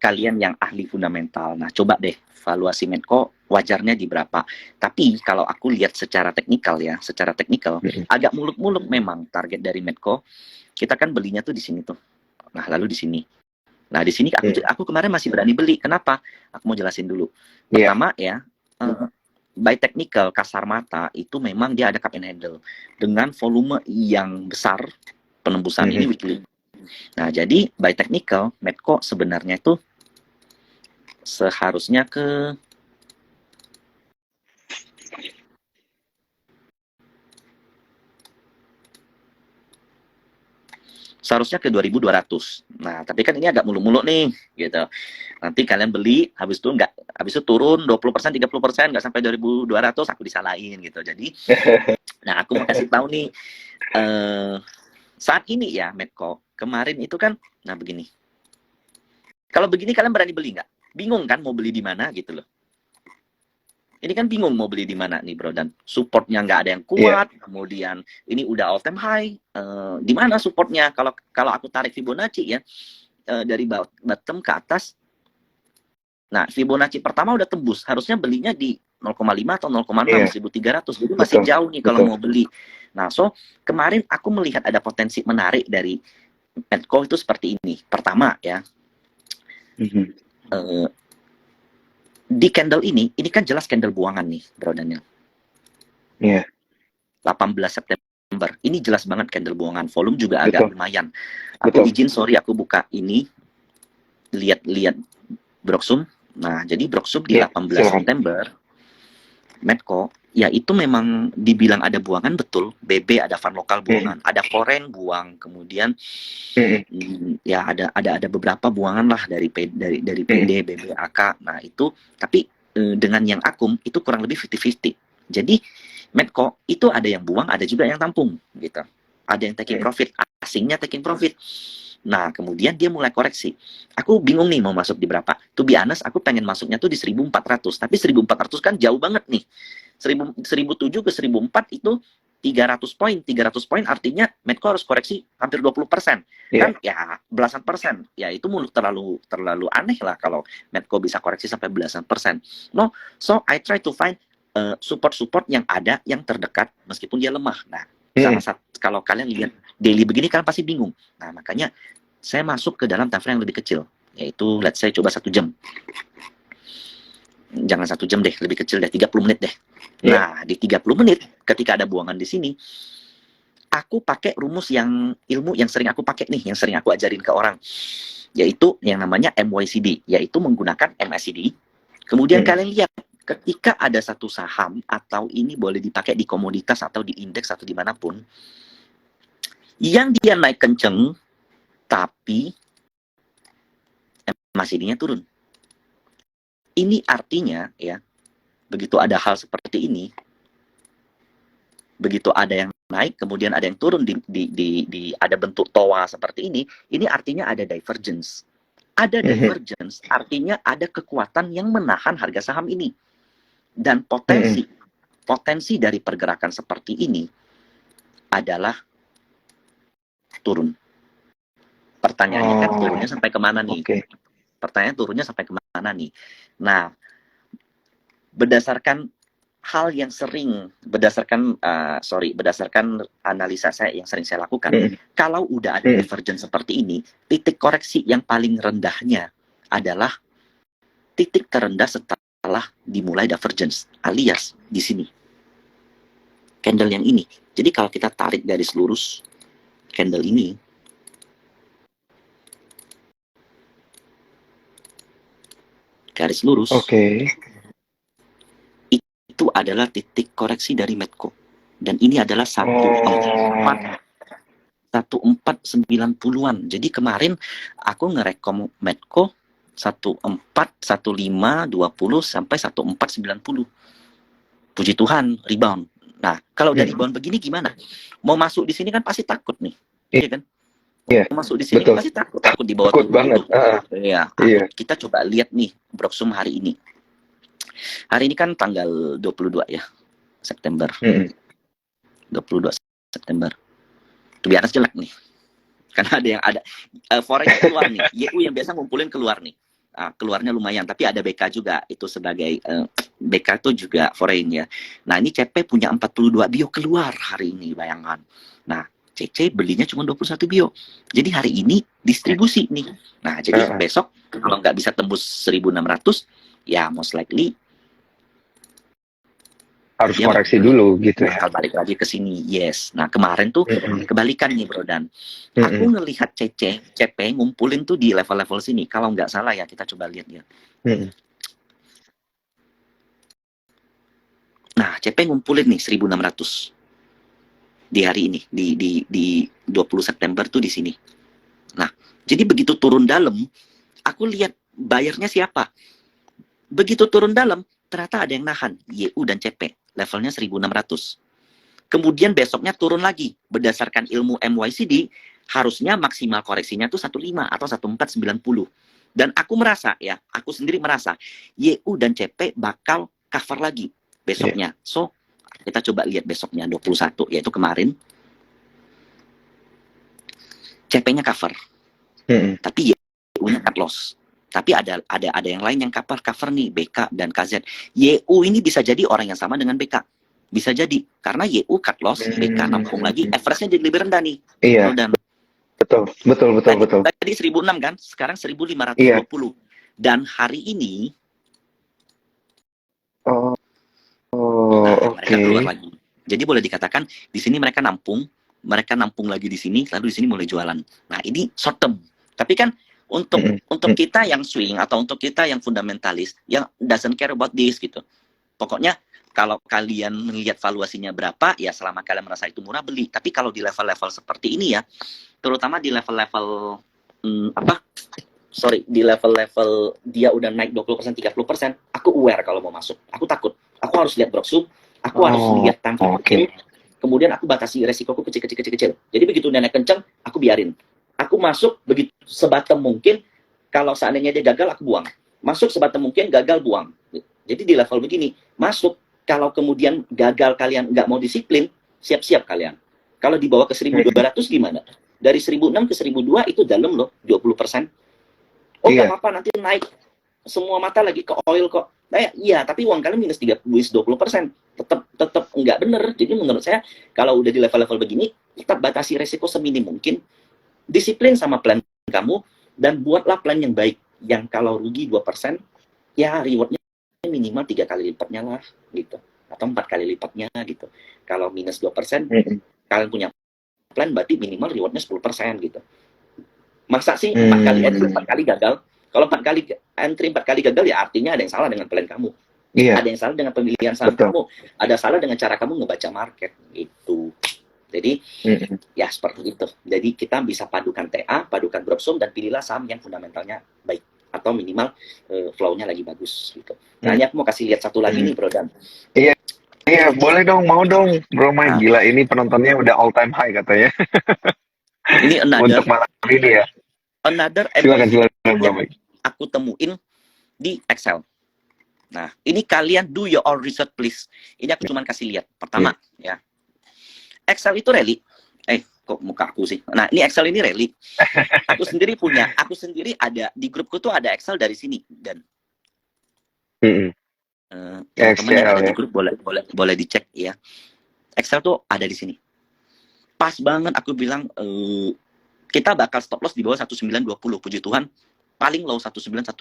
kalian yang ahli fundamental. Nah, coba deh valuasi Medco wajarnya di berapa. Tapi kalau aku lihat secara teknikal ya, secara teknikal agak muluk-muluk memang target dari Medco. Kita kan belinya tuh di sini tuh. Nah, lalu di sini. Nah, di sini aku kemarin masih berani beli. Kenapa? Aku mau jelasin dulu. Pertama ya, by technical kasar mata itu memang dia ada cup and handle dengan volume yang besar penembusan ini weekly. Nah, jadi by technical Medco sebenarnya itu seharusnya ke 2.200. Nah, tapi kan ini agak muluk-muluk nih, gitu. Nanti kalian beli, habis itu turun 20%, 30%, nggak sampai 2.200, aku disalahin gitu. Jadi, nah aku mau kasih tahu nih, saat ini ya Medco, kemarin itu kan, nah begini. Kalau begini kalian berani beli nggak? Bingung kan mau beli di mana gitu loh. Ini kan bingung mau beli di mana nih bro, dan supportnya nggak ada yang kuat, kemudian ini udah all time high, di mana supportnya? Kalau aku tarik Fibonacci ya, dari bottom ke atas, nah Fibonacci pertama udah tembus, harusnya belinya di 0,5 atau 0,6, 1.300, jadi masih jauh nih kalau mau beli. Nah, so kemarin aku melihat ada potensi menarik dari Medco itu seperti ini. Pertama ya, di candle ini kan jelas candle buangan nih, Bro Daniel. 18 September. Ini jelas banget candle buangan. Volume juga agak lumayan. Aku izin, sorry, aku buka ini. Lihat Broksum. Nah, jadi Broksum di 18 September, Medco, ya itu memang dibilang ada buangan, betul. BB ada fan lokal buangan. Ada Foreign buang. Kemudian, ya ada beberapa buangan lah dari PD, BB, AK. Nah, itu, tapi dengan yang akum, itu kurang lebih 50-50. Jadi, Medco itu ada yang buang, ada juga yang tampung gitu. Ada yang taking profit, asingnya taking profit. Nah, kemudian dia mulai koreksi. Aku bingung nih mau masuk di berapa. To be honest, aku pengen masuknya tuh di 1.400. Tapi 1.400 kan jauh banget nih. 1.007 ke 1.004 itu 300 poin. 300 poin artinya Medco harus koreksi hampir 20%. Kan ya belasan persen. Ya itu terlalu aneh lah kalau Medco bisa koreksi sampai belasan persen. No, so I try to find support yang ada, yang terdekat meskipun dia lemah. Nah, salah satu, kalau kalian lihat daily begini kalian pasti bingung. Nah, makanya saya masuk ke dalam time frame yang lebih kecil, yaitu let's say coba 1 jam. Jangan 1 jam deh, lebih kecil deh, 30 menit deh. Nah, di 30 menit ketika ada buangan di sini, aku pakai rumus ilmu yang sering aku pakai nih, yang sering aku ajarin ke orang, yaitu yang namanya MYCD, yaitu menggunakan MACD. Kemudian kalian lihat ketika ada satu saham, atau ini boleh dipakai di komoditas atau di indeks atau dimanapun, yang dia naik kenceng, tapi MACD-nya turun. Ini artinya ya, begitu ada hal seperti ini, begitu ada yang naik, kemudian ada yang turun, ada bentuk toa seperti ini artinya ada divergence. Ada divergence, artinya ada kekuatan yang menahan harga saham ini. Dan potensi dari pergerakan seperti ini adalah turun. Pertanyaannya kan turunnya sampai kemana nih? Pertanyaan turunnya sampai kemana nih? Nah, berdasarkan hal yang sering, berdasarkan analisa saya yang sering saya lakukan, kalau udah ada divergence seperti ini, titik koreksi yang paling rendahnya adalah titik terendah setelah dimulai divergence, alias di sini. Candle yang ini. Jadi kalau kita tarik garis lurus candle ini, garis lurus, itu adalah titik koreksi dari Medco. Dan ini adalah 1490-an. Jadi kemarin aku ngerekom Medco 141520 sampai 1490. Puji Tuhan rebound. Nah, kalau dari rebound begini gimana? Mau masuk di sini kan pasti takut nih. Iya kan? Mau masuk di sini kan pasti takut di bawah takut banget. Iya. Kita coba lihat nih Broksum hari ini. Hari ini kan tanggal 22 ya, September. 22 September. Itu biasa jelek nih. Karena ada yang Forex keluar nih. YU yang biasa ngumpulin keluar nih. keluarnya lumayan, tapi ada BK juga itu sebagai BK itu juga foreign ya. Nah ini CP punya 42 bio keluar hari ini, bayangkan. Nah CC belinya cuma 21 bio. Jadi hari ini distribusi nih. Nah jadi besok kalau nggak bisa tembus 1.600 ya most likely harus koreksi dulu gitu ya. Bakal balik lagi ke sini, yes. Nah kemarin tuh kebalikan nih Bro Dan. Aku ngelihat CP ngumpulin tuh di level-level sini. Kalau nggak salah ya, kita coba lihat ya. Nah CP ngumpulin nih 1.600 di hari ini, di 20 September tuh di sini. Nah jadi begitu turun dalam, aku lihat bayarnya siapa. Begitu turun dalam, ternyata ada yang nahan, YU dan CP. Levelnya 1.600. Kemudian besoknya turun lagi. Berdasarkan ilmu MYCD, harusnya maksimal koreksinya tuh 15 atau 1490. Dan aku merasa, ya, aku sendiri merasa, YU dan CP bakal cover lagi besoknya. So, kita coba lihat besoknya 21, yaitu kemarin. CP-nya cover. Tapi YU-nya cut loss. Tapi ada yang lain yang cover nih, BK dan KZ. YU ini bisa jadi orang yang sama dengan BK. Bisa jadi karena YU cut loss, BK nampung lagi, average-nya jadi lebih rendah nih. Iya. Dan betul. Tadi 1.006 kan, sekarang 1.520. Iya. Dan hari ini mereka keluar lagi. Jadi boleh dikatakan di sini mereka nampung lagi di sini, lalu di sini mulai jualan. Nah, ini short term. Tapi kan untuk kita yang swing atau untuk kita yang fundamentalis yang doesn't care about this gitu. Pokoknya kalau kalian melihat valuasinya berapa, ya selama kalian merasa itu murah beli. Tapi kalau di level-level seperti ini ya, terutama di level-level di level-level dia udah naik 20%, 30%, aku aware kalau mau masuk. Aku takut. Aku harus lihat Broxum, aku harus lihat time frame. Kemudian aku batasi resikoku kecil. Jadi begitu dia naik kencang, aku biarin. Aku masuk begitu sebatam mungkin. Kalau seandainya dia gagal, aku buang. Masuk sebatam mungkin, gagal buang. Jadi di level begini, masuk. Kalau kemudian gagal kalian nggak mau disiplin, siap-siap kalian. Kalau dibawa ke 1.200 gimana? Dari 1.006 ke 1.002 itu dalam loh, 20%. Oh nggak apa-apa, nanti naik. Semua mata lagi ke oil kok. Nah, iya, tapi uang kalian minus 20%. Tetap nggak bener. Jadi menurut saya, kalau udah di level-level begini, tetap batasi resiko seminim mungkin. Disiplin sama plan kamu, dan buatlah plan yang baik. Yang kalau rugi 2%, ya rewardnya minimal 3 kali lipatnya lah, gitu. Atau 4 kali lipatnya, gitu. Kalau minus 2%, kalian punya plan, berarti minimal rewardnya 10%, gitu. Masa sih 4 kali entry, 4 kali gagal? Kalau 4 kali entry, 4 kali gagal, ya artinya ada yang salah dengan plan kamu. Iya. Ada yang salah dengan pemilihan saham kamu. Ada salah dengan cara kamu ngebaca market, gitu. Jadi, ya seperti itu. Jadi kita bisa padukan TA, padukan Broxum, dan pilihlah saham yang fundamentalnya baik. Atau minimal flow-nya lagi bagus. Gitu. Nah, ini aku mau kasih lihat satu lagi nih, Bro Dan. Iya, boleh dong, mau dong. Bro Mike, gila ini penontonnya udah all time high katanya. Ini untuk malam ini ya. Another silakan Bro Mike. Aku temuin di Excel. Nah, ini kalian do your own research please. Ini aku cuma kasih lihat. Pertama, ya. Excel itu rally. Kok muka aku sih? Nah, ini Excel ini rally. Aku sendiri ada di grupku tuh ada Excel dari sini dan teman-teman yang ada di grup boleh dicek ya. Excel tuh ada di sini. Pas banget aku bilang kita bakal stop loss di bawah 1920. Puji Tuhan, paling low 1915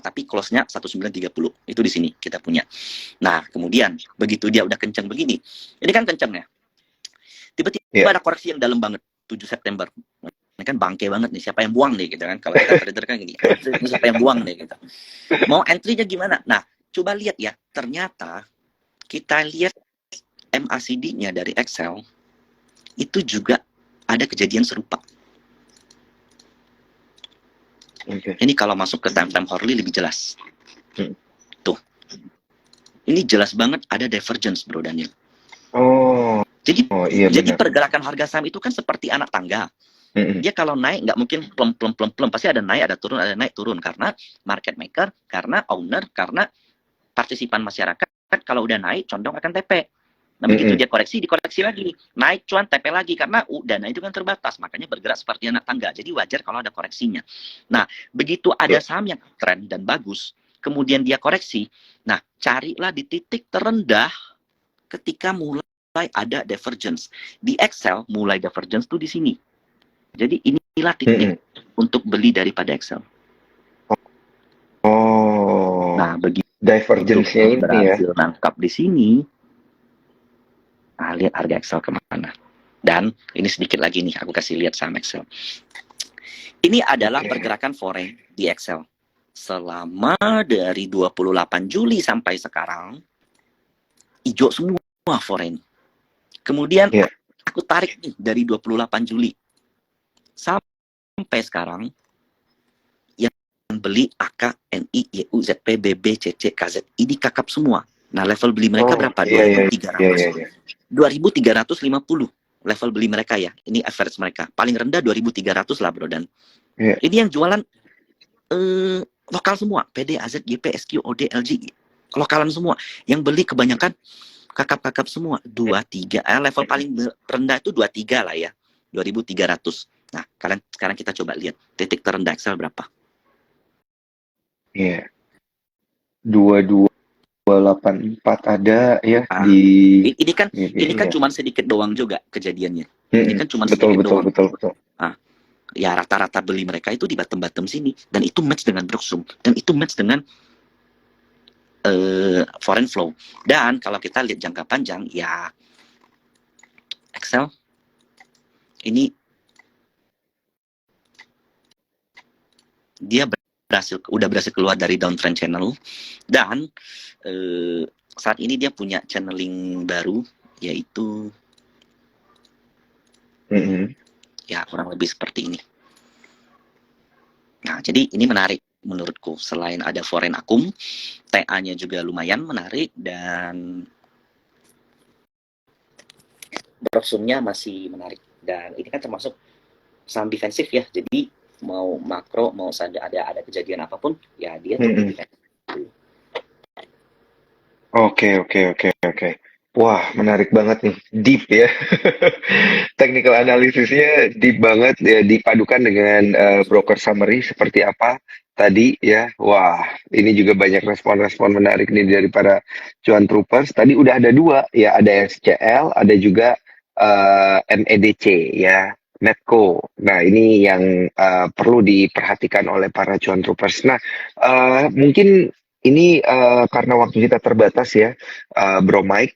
tapi close-nya 1930. Itu di sini kita punya. Nah, kemudian begitu dia udah kencang begini. Ini kan kencang ya. Tiba-tiba ada koreksi yang dalam banget 7 September. Ini kan bangke banget nih, siapa yang buang nih gitu kan. Kalau kita trader kan gini, siapa yang buang nih gitu. Mau entry-nya gimana? Nah, coba lihat ya. Ternyata kita lihat MACD-nya dari Excel itu juga ada kejadian serupa. Ini kalau masuk ke time hourly lebih jelas. Tuh. Ini jelas banget ada divergence, Bro Daniel. Jadi pergerakan harga saham itu kan seperti anak tangga. Dia kalau naik nggak mungkin plem, pasti ada naik, ada turun, ada naik turun karena market maker, karena owner, karena partisipan masyarakat. Kalau udah naik condong akan TP. Nah, begitu dia dikoreksi lagi, naik cuan, TP lagi, karena dana itu kan terbatas, makanya bergerak seperti anak tangga, jadi wajar kalau ada koreksinya. Nah, begitu ada saham yang tren dan bagus, kemudian dia koreksi, nah carilah di titik terendah ketika mulai ada divergence. Di Excel, mulai divergence tuh di sini. Jadi inilah titik untuk beli daripada Excel. Oh. Nah, begitu divergence-nya ini berhasil nangkap di sini, lihat harga Excel kemana. Dan ini sedikit lagi nih, aku kasih lihat saham Excel. Ini adalah pergerakan foreign di Excel. Selama dari 28 Juli sampai sekarang, hijau semua foreign. Kemudian aku tarik nih dari 28 Juli sampai sekarang, yang beli AK, NI, YU, ZP, BB, CC, KZ, ini kakap semua. Nah, level beli mereka berapa? 2.300. 2.350 level beli mereka ya. Ini average mereka. Paling rendah 2.300 lah, bro. Dan ini yang jualan lokal semua. PD, AZ, GP, SQ, OD, LG. Lokalan semua. Yang beli kebanyakan kakap-kakap semua. 23. Level paling rendah itu 23 lah ya. 2.300. Nah, sekarang kita coba lihat. Titik terendah Excel berapa? 2284 ada ya di ini kan cuma sedikit doang juga kejadiannya. Ini kan cuma sedikit doang. Betul. Ya rata-rata beli mereka itu di bottom sini, dan itu match dengan Broxum, dan itu match dengan foreign flow. Dan kalau kita lihat jangka panjang ya Excel ini dia udah berhasil keluar dari downtrend channel, dan saat ini dia punya channeling baru, yaitu ya kurang lebih seperti ini. Nah, jadi ini menarik menurutku. Selain ada foreign akum, TA-nya juga lumayan menarik, dan Broxum-nya masih menarik. Dan ini kan termasuk saham defensif ya, jadi mau makro, mau ada kejadian apapun, ya dia tetap defensif. Oke. Wah, menarik banget nih. Deep ya. Technical analisisnya deep banget ya, dipadukan dengan broker summary seperti apa tadi ya. Wah, ini juga banyak respon-respon menarik nih dari para cuan troopers. Tadi udah ada 2 ya, ada SCL, ada juga MEDC ya, Medco. Nah, ini yang perlu diperhatikan oleh para cuan troopers. Nah, mungkin ini karena waktu kita terbatas ya, Bro Mike.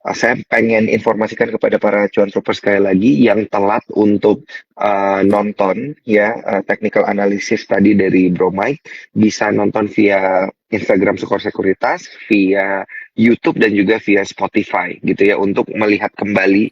Saya pengen informasikan kepada para cuan troopers sekali lagi yang telat untuk nonton ya technical analysis tadi dari Bro Mike, bisa nonton via Instagram Sukor Sekuritas, via YouTube, dan juga via Spotify gitu ya, untuk melihat kembali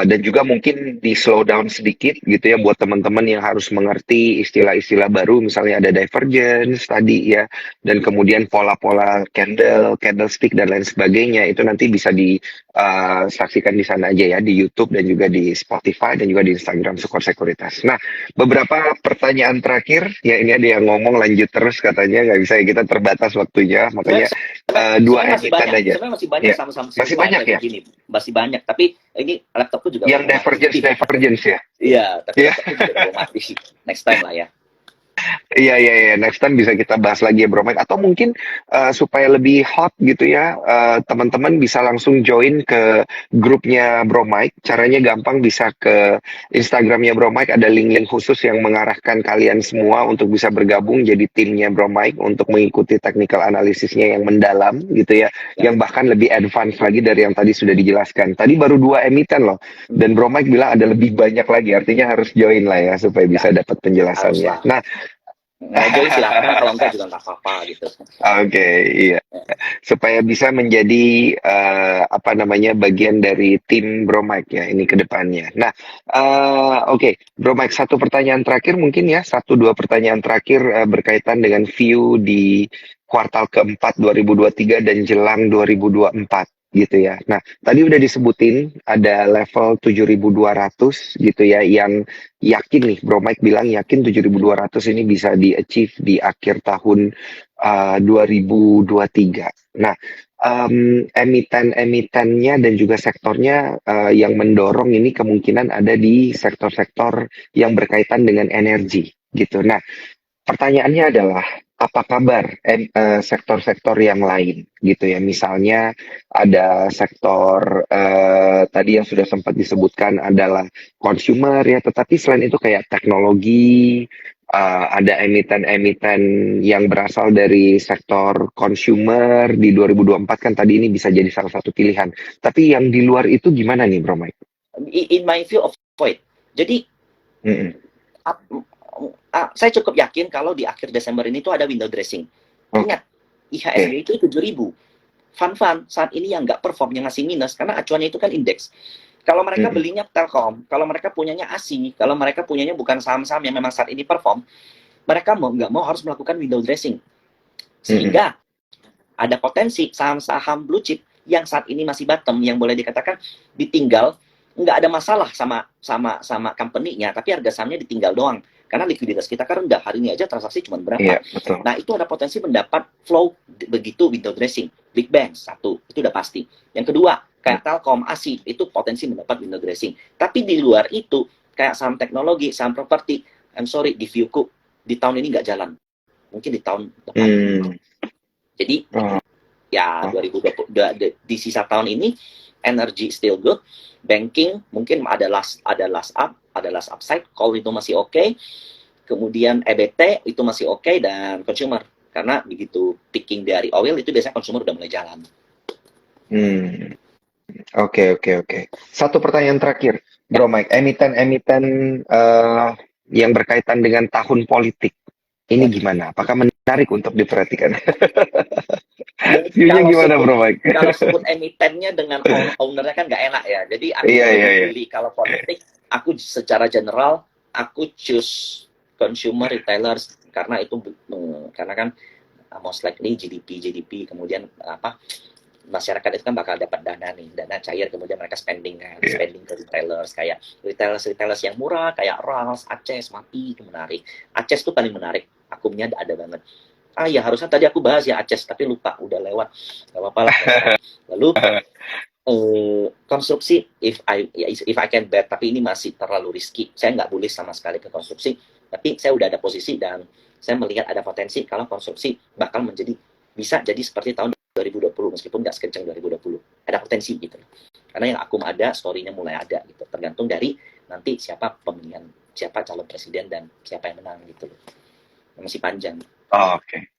dan juga mungkin di slow down sedikit gitu ya buat teman-teman yang harus mengerti istilah-istilah baru, misalnya ada divergence tadi ya, dan kemudian pola-pola candlestick dan lain sebagainya, itu nanti bisa disaksikan di sana aja ya, di YouTube dan juga di Spotify dan juga di Instagram Sukor Sekuritas. Nah, beberapa pertanyaan terakhir ya, ini ada yang ngomong lanjut terus katanya, nggak bisa ya, kita terbatas waktunya, makanya 2 emiten aja. Sebenarnya masih banyak sama-sama. Masih banyak ya? Masih banyak, tapi ini laptopku juga yang divergence ya? Iya, tapi laptopku juga udah mati. Next time lah ya. Iya. Next time bisa kita bahas lagi ya Bro Mike. Atau mungkin supaya lebih hot gitu ya, teman-teman bisa langsung join ke grupnya Bro Mike. Caranya gampang, bisa ke Instagramnya Bro Mike. Ada link-link khusus yang mengarahkan kalian semua untuk bisa bergabung jadi timnya Bro Mike untuk mengikuti technical analisisnya yang mendalam gitu ya. Yang bahkan lebih advance lagi dari yang tadi sudah dijelaskan. Tadi baru 2 emiten loh. Dan Bro Mike bilang ada lebih banyak lagi. Artinya harus join lah ya supaya bisa dapat penjelasannya. Nah, join silakan, kalau enggak juga nggak apa-apa gitu. Oke, iya. Supaya bisa menjadi bagian dari tim Bro Mike ya ini ke depannya. Nah, oke, Bro Mike, satu pertanyaan terakhir mungkin ya, 1-2 pertanyaan terakhir berkaitan dengan view di kuartal keempat 2023 dan jelang 2024 gitu ya. Nah, tadi udah disebutin ada level 7.200 gitu ya, yang yakin nih, Bro Mike bilang yakin 7.200 ini bisa di-achieve di akhir tahun 2023. Nah, emiten-emitennya dan juga sektornya yang mendorong ini kemungkinan ada di sektor-sektor yang berkaitan dengan energi gitu. Nah, pertanyaannya adalah apa kabar sektor-sektor yang lain gitu ya? Misalnya ada sektor tadi yang sudah sempat disebutkan adalah consumer ya, tetapi selain itu kayak teknologi, ada emiten-emiten yang berasal dari sektor consumer di 2024 kan tadi ini bisa jadi salah satu pilihan. Tapi yang di luar itu gimana nih Bro Mike? In my view of void. Jadi Mm-mm. saya cukup yakin kalau di akhir Desember ini tuh ada window dressing. Ingat, IHSG itu 7.000. Fun saat ini yang nggak perform, yang ngasih minus, karena acuannya itu kan indeks. Kalau mereka belinya Telkom, kalau mereka punyanya ASI, kalau mereka punyanya bukan saham-saham yang memang saat ini perform, mereka mau nggak mau harus melakukan window dressing. Sehingga ada potensi saham-saham blue chip yang saat ini masih bottom, yang boleh dikatakan ditinggal, nggak ada masalah sama company-nya, tapi harga sahamnya ditinggal doang. Karena likuiditas kita kan rendah, hari ini aja transaksi cuma berapa. Iya, betul. Nah, itu ada potensi mendapat flow begitu window dressing. Big Bang, satu, itu udah pasti. Yang kedua, kayak Telkom, ASI, itu potensi mendapat window dressing. Tapi di luar itu, kayak saham teknologi, saham properti, I'm sorry, di viewku, di tahun ini nggak jalan. Mungkin di tahun depan. Jadi, ya 2020, di sisa tahun ini, energy still good, banking mungkin ada last upside, call itu masih oke, kemudian EBT itu masih oke, dan consumer, karena begitu picking dari oil itu biasanya consumer udah mulai jalan. Oke. Satu pertanyaan terakhir, Bro Mike, emiten-emiten yang berkaitan dengan tahun politik ini gimana? Apakah menarik untuk diperhatikan? View-nya gimana Bro Mike? Kalau sebut emitennya dengan ownernya kan nggak enak ya. Jadi aku pilih kalau politik, aku secara general aku choose consumer retailers karena itu karena kan most likely GDP kemudian masyarakat itu kan bakal dapat dana cair, kemudian mereka spending ke retailers, kayak retailers yang murah kayak Rals, Aces, Mapi, itu menarik. Aces tuh paling menarik, akumnya ada banget. Ya harusnya tadi aku bahas ya Aces, tapi lupa, udah lewat, nggak apa-apa lah. Lalu konstruksi, if I can bet, tapi ini masih terlalu risky, saya nggak bullish sama sekali ke konstruksi, tapi saya udah ada posisi dan saya melihat ada potensi kalau konstruksi bakal bisa jadi seperti tahun 2020, meskipun nggak sekencang 2020, ada potensi gitu. Karena yang akum ada, story-nya mulai ada gitu, tergantung dari nanti siapa calon presiden dan siapa yang menang gitu, masih panjang. Oke.